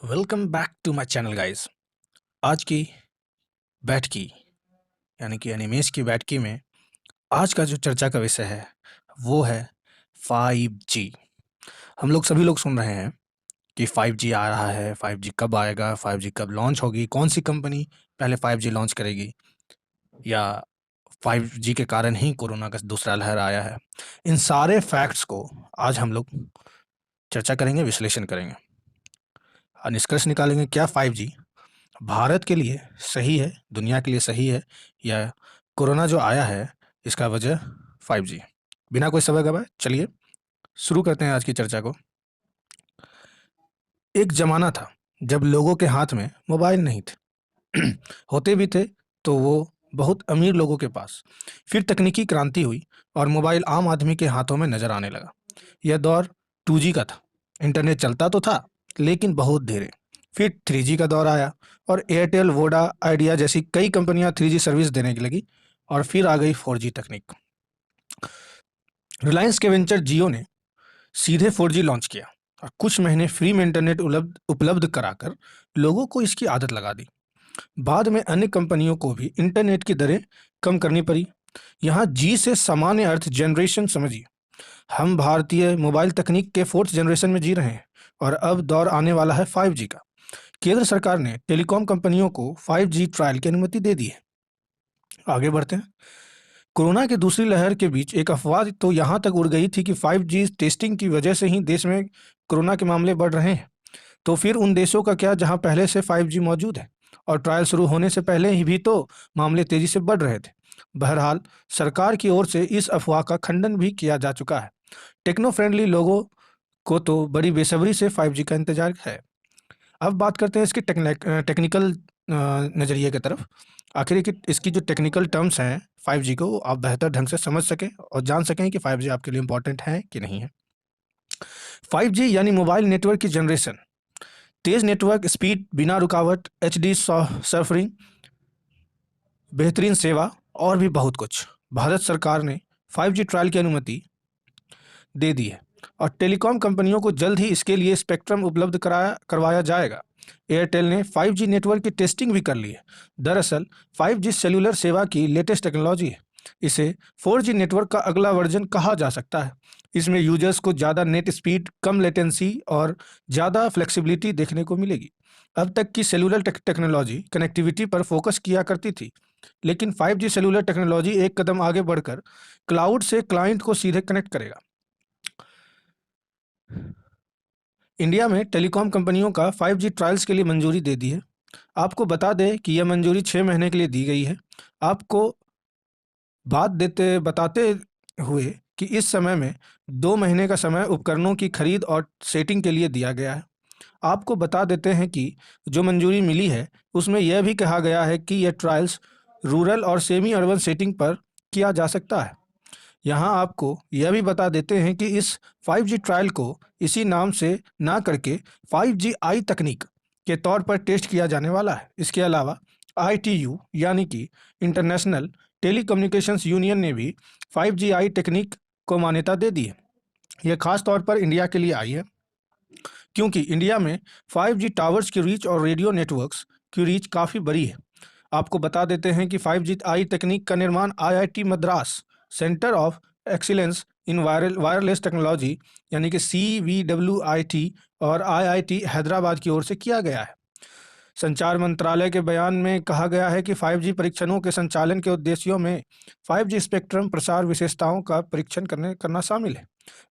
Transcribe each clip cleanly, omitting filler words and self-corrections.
Welcome back to my channel guys. आज की बैठकी यानी कि एनिमेस की बैठकी में आज का जो चर्चा का विषय है वो है 5G। हम लोग सभी लोग सुन रहे हैं कि 5G आ रहा है, 5G कब आएगा, 5G कब लॉन्च होगी, कौन सी कंपनी पहले 5G लॉन्च करेगी, या 5G के कारण ही कोरोना का दूसरा लहर आया है। इन सारे फैक्ट्स को आज हम लोग चर्चा करेंगे, विश्लेषण करेंगे और निष्कर्ष निकालेंगे क्या 5G भारत के लिए सही है, दुनिया के लिए सही है, या कोरोना जो आया है इसका वजह 5G। बिना कोई समय गवाए चलिए शुरू करते हैं आज की चर्चा को। एक जमाना था जब लोगों के हाथ में मोबाइल नहीं थे होते भी थे तो वो बहुत अमीर लोगों के पास। फिर तकनीकी क्रांति हुई और मोबाइल आम आदमी के हाथों में नजर आने लगा। यह दौर 2G का था। इंटरनेट चलता तो था लेकिन बहुत धीरे। फिर 3G का दौर आया और एयरटेल, वोडा, आइडिया जैसी कई कंपनियां 3G सर्विस देने की लगी और फिर आ गई 4G तकनीक। रिलायंस के वेंचर जियो ने सीधे 4G लॉन्च किया और कुछ महीने फ्री में इंटरनेट उपलब्ध उपलब्ध कराकर लोगों को इसकी आदत लगा दी। बाद में अन्य कंपनियों को भी इंटरनेट की दरें कम करनी पड़ी। यहाँ जी से सामान्य अर्थ जनरेशन समझिए। हम भारतीय मोबाइल तकनीक के 4th जनरेशन में जी रहे हैं और अब दौर आने वाला है 5G का। केंद्र सरकार ने टेलीकॉम कंपनियों को 5G ट्रायल की अनुमति दे दी है। आगे बढ़ते हैं। कोरोना की दूसरी लहर के बीच एक अफवाह तो यहाँ तक उड़ गई थी कि 5G टेस्टिंग की वजह से ही देश में कोरोना के मामले बढ़ रहे हैं। तो फिर उन देशों का क्या जहां पहले से 5G मौजूद है और ट्रायल शुरू होने से पहले ही भी तो मामले तेजी से बढ़ रहे थे। बहरहाल सरकार की ओर से इस अफवाह का खंडन भी किया जा चुका है। टेक्नो फ्रेंडली लोगों को तो बड़ी बेसब्री से 5G का इंतजार है। अब बात करते हैं इसके टेक्निकल नज़रिए की तरफ। आखिर इसकी जो टेक्निकल टर्म्स हैं 5G को, वो आप बेहतर ढंग से समझ सकें और जान सकें कि 5G आपके लिए इंपॉर्टेंट है कि नहीं है। 5G यानी मोबाइल नेटवर्क की जनरेशन। तेज नेटवर्क स्पीड, बिना रुकावट, HD सर्फरिंग, बेहतरीन सेवा और भी बहुत कुछ। भारत सरकार ने 5G ट्रायल की अनुमति दे दी है और टेलीकॉम कंपनियों को जल्द ही इसके लिए स्पेक्ट्रम उपलब्ध करवाया जाएगा। एयरटेल ने 5G नेटवर्क की टेस्टिंग भी कर ली है। दरअसल 5G सेलुलर सेवा की लेटेस्ट टेक्नोलॉजी है। इसे 4G नेटवर्क का अगला वर्जन कहा जा सकता है। इसमें यूजर्स को ज़्यादा नेट स्पीड, कम लेटेंसी और ज़्यादा फ्लेक्सिबिलिटी देखने को मिलेगी। अब तक की सेलुलर टेक्नोलॉजी कनेक्टिविटी पर फोकस किया करती थी, लेकिन 5G सेलुलर टेक्नोलॉजी एक कदम आगे बढ़कर क्लाउड से क्लाइंट को सीधे कनेक्ट करेगा। इंडिया में टेलीकॉम कंपनियों का 5G ट्रायल्स के लिए मंजूरी दे दी है। आपको बता दें कि यह मंजूरी 6 महीने के लिए दी गई है। आपको बताते हुए कि इस समय में 2 महीने का समय उपकरणों की खरीद और सेटिंग के लिए दिया गया है। आपको बता देते हैं कि जो मंजूरी मिली है उसमें यह भी कहा गया है कि यह ट्रायल्स रूरल और सेमी अर्बन सेटिंग पर किया जा सकता है। यहाँ आपको यह भी बता देते हैं कि इस 5G ट्रायल को इसी नाम से ना करके 5G तकनीक के तौर पर टेस्ट किया जाने वाला है। इसके अलावा ITU यानी कि इंटरनेशनल टेलीकम्युनिकेशंस यूनियन ने भी 5G टेक्निक को मान्यता दे दी है। यह खास तौर पर इंडिया के लिए आई है क्योंकि इंडिया में 5G टावर्स की रीच और रेडियो नेटवर्क्स की रीच काफ़ी बड़ी है। आपको बता देते हैं कि 5G तकनीक का निर्माण IIT Madras centre of excellence in wireless technology यानी कि CVWIT और IIT हैदराबाद की ओर से किया गया है। संचार मंत्रालय के बयान में कहा गया है कि 5G परीक्षणों के संचालन के उद्देश्यों में 5G स्पेक्ट्रम प्रसार विशेषताओं का परीक्षण करना शामिल है।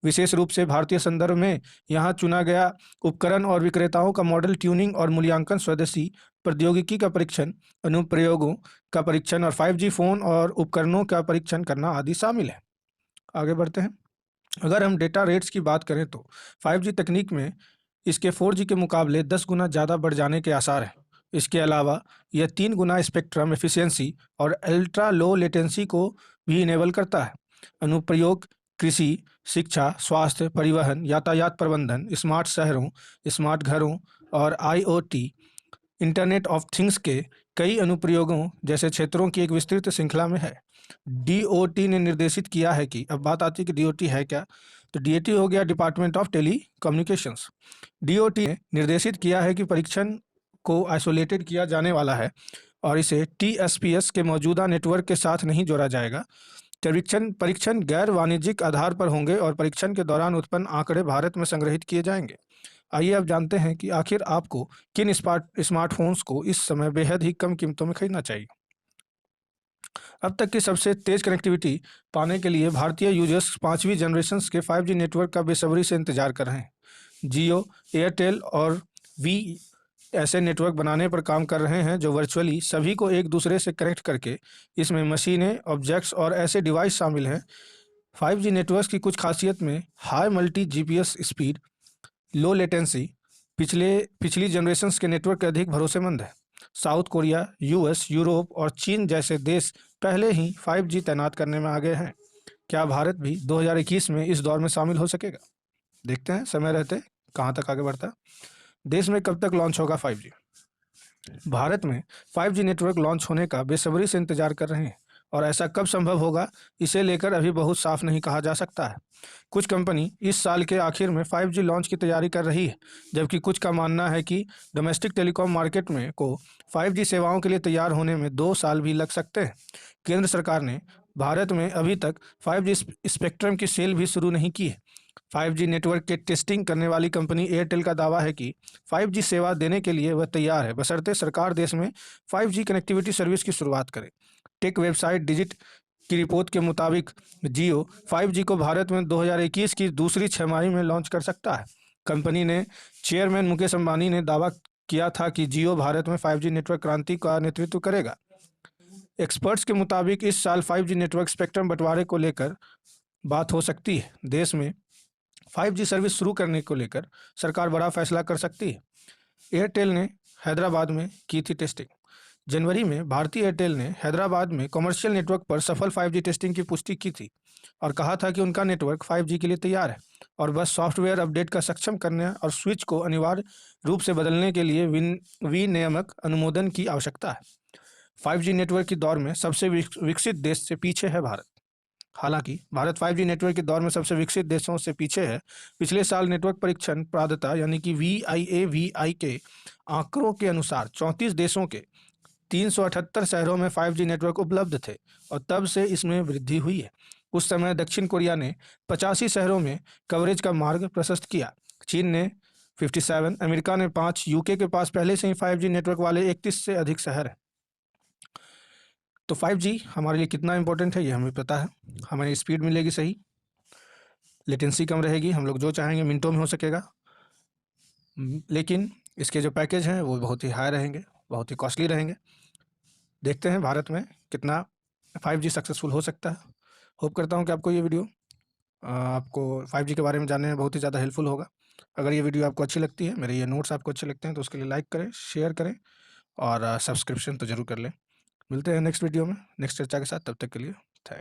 विशेष रूप से भारतीय संदर्भ में यहाँ चुना गया उपकरण और विक्रेताओं का मॉडल ट्यूनिंग और मूल्यांकन, स्वदेशी प्रौद्योगिकी का परीक्षण, अनुप्रयोगों का परीक्षण और 5G फोन और उपकरणों का परीक्षण करना आदि शामिल है। आगे बढ़ते हैं। अगर हम डेटा रेट्स की बात करें तो 5G तकनीक में इसके 4G के मुकाबले 10 गुना ज़्यादा बढ़ जाने के आसार हैं। इसके अलावा यह 3 गुना स्पेक्ट्रम एफिशिएंसी और अल्ट्रा लो लेटेंसी को भी इनेबल करता है। अनुप्रयोग कृषि, शिक्षा, स्वास्थ्य, परिवहन, यातायात प्रबंधन, स्मार्ट शहरों, स्मार्ट घरों और IoT इंटरनेट ऑफ थिंग्स के कई अनुप्रयोगों जैसे क्षेत्रों की एक विस्तृत श्रृंखला में है। DOT ने निर्देशित किया है कि अब बात आती है कि DOT है क्या। तो डीएटी हो गया department of telecommunications. DOT ने निर्देशित किया है कि परीक्षण को आइसोलेटेड किया जाने वाला है और इसे टीएसपीएस के मौजूदा नेटवर्क के साथ नहीं जोड़ा जाएगा। परीक्षण परीक्षण गैर वाणिज्यिक आधार पर होंगे और परीक्षण के दौरान उत्पन्न आंकड़े भारत में संग्रहित किए जाएंगे। आइए अब जानते हैं कि आखिर आपको किन स्मार्टफोन्स को इस समय बेहद ही कम कीमतों में खरीदना चाहिए। अब तक की सबसे तेज कनेक्टिविटी पाने के लिए भारतीय यूजर्स 5वीं जनरेशन के 5G नेटवर्क का बेसब्री से इंतजार कर रहे हैं। जियो, एयरटेल और वी ऐसे नेटवर्क बनाने पर काम कर रहे हैं जो वर्चुअली सभी को एक दूसरे से कनेक्ट करके, इसमें मशीनें, ऑब्जेक्ट्स और ऐसे डिवाइस शामिल हैं। 5G नेटवर्क्स की कुछ खासियत में high multi GPS speed, low latency, पिछली जनरेशन्स के नेटवर्क के अधिक भरोसेमंद है। साउथ कोरिया, यूएस, यूरोप और चीन जैसे देश पहले ही 5G तैनात करने में आगे हैं। क्या भारत भी 2021 में इस दौर में शामिल हो सकेगा? देखते हैं समय रहते कहाँ तक आगे बढ़ता है। देश में कब तक लॉन्च होगा 5G? भारत में 5G नेटवर्क लॉन्च होने का बेसब्री से इंतजार कर रहे हैं और ऐसा कब संभव होगा, इसे लेकर अभी बहुत साफ नहीं कहा जा सकता है। कुछ कंपनी इस साल के आखिर में 5G लॉन्च की तैयारी कर रही है, जबकि कुछ का मानना है कि डोमेस्टिक टेलीकॉम मार्केट में को 5G सेवाओं के लिए तैयार होने में 2 साल भी लग सकते हैं। केंद्र सरकार ने भारत में अभी तक 5G स्पेक्ट्रम की सेल भी शुरू नहीं की है। 5G नेटवर्क के टेस्टिंग करने वाली कंपनी एयरटेल का दावा है कि 5G सेवा देने के लिए वह तैयार है, बशर्ते सरकार देश में 5G कनेक्टिविटी सर्विस की शुरुआत करे। टेक वेबसाइट डिजिट की रिपोर्ट के मुताबिक जियो 5G को भारत में 2021 की दूसरी छमाही में लॉन्च कर सकता है। कंपनी ने चेयरमैन मुकेश अंबानी ने दावा किया था कि जियो भारत में 5G नेटवर्क क्रांति का नेतृत्व करेगा। एक्सपर्ट्स के मुताबिक इस साल 5G नेटवर्क स्पेक्ट्रम बंटवारे को लेकर बात हो सकती है। देश में 5G सर्विस शुरू करने को लेकर सरकार बड़ा फैसला कर सकती है। एयरटेल ने हैदराबाद में की थी टेस्टिंग। जनवरी में भारतीय एयरटेल ने हैदराबाद में कमर्शियल नेटवर्क पर सफल 5G टेस्टिंग की पुष्टि की थी और कहा था कि उनका नेटवर्क 5G के लिए तैयार है और बस सॉफ्टवेयर अपडेट का सक्षम करने और स्विच को अनिवार्य रूप से बदलने के लिए विनियामक अनुमोदन की आवश्यकता है। 5G नेटवर्क के दौर में सबसे विकसित देश से पीछे है भारत। हालांकि भारत 5G नेटवर्क के दौर में सबसे विकसित देशों से पीछे है। पिछले साल नेटवर्क परीक्षण प्राप्तता यानी कि VIAVI के आंकड़ों के अनुसार 34 देशों के 378 शहरों में 5G नेटवर्क उपलब्ध थे और तब से इसमें वृद्धि हुई है। उस समय दक्षिण कोरिया ने 85 शहरों में कवरेज का मार्ग प्रशस्त किया। चीन ने 57, अमेरिका ने 5, यूके के पास पहले से ही 5G नेटवर्क वाले 31 से अधिक शहर हैं। तो 5G हमारे लिए कितना इंपॉर्टेंट है ये हमें पता है। हमें स्पीड मिलेगी सही, लेटेंसी कम रहेगी, हम लोग जो चाहेंगे मिनटों में हो सकेगा। लेकिन इसके जो पैकेज हैं वो बहुत ही हाई रहेंगे, बहुत ही कॉस्टली रहेंगे। देखते हैं भारत में कितना 5G सक्सेसफुल हो सकता है। होप करता हूँ कि आपको ये वीडियो आपको 5G के बारे में जानने में बहुत ही ज़्यादा हेल्पफुल होगा। अगर ये वीडियो आपको अच्छी लगती है, मेरे ये नोट्स आपको अच्छे लगते हैं, तो उसके लिए लाइक करें, शेयर करें और सब्सक्रिप्शन तो ज़रूर कर लें। मिलते हैं नेक्स्ट वीडियो में नेक्स्ट चर्चा के साथ। तब तक के लिए थैंक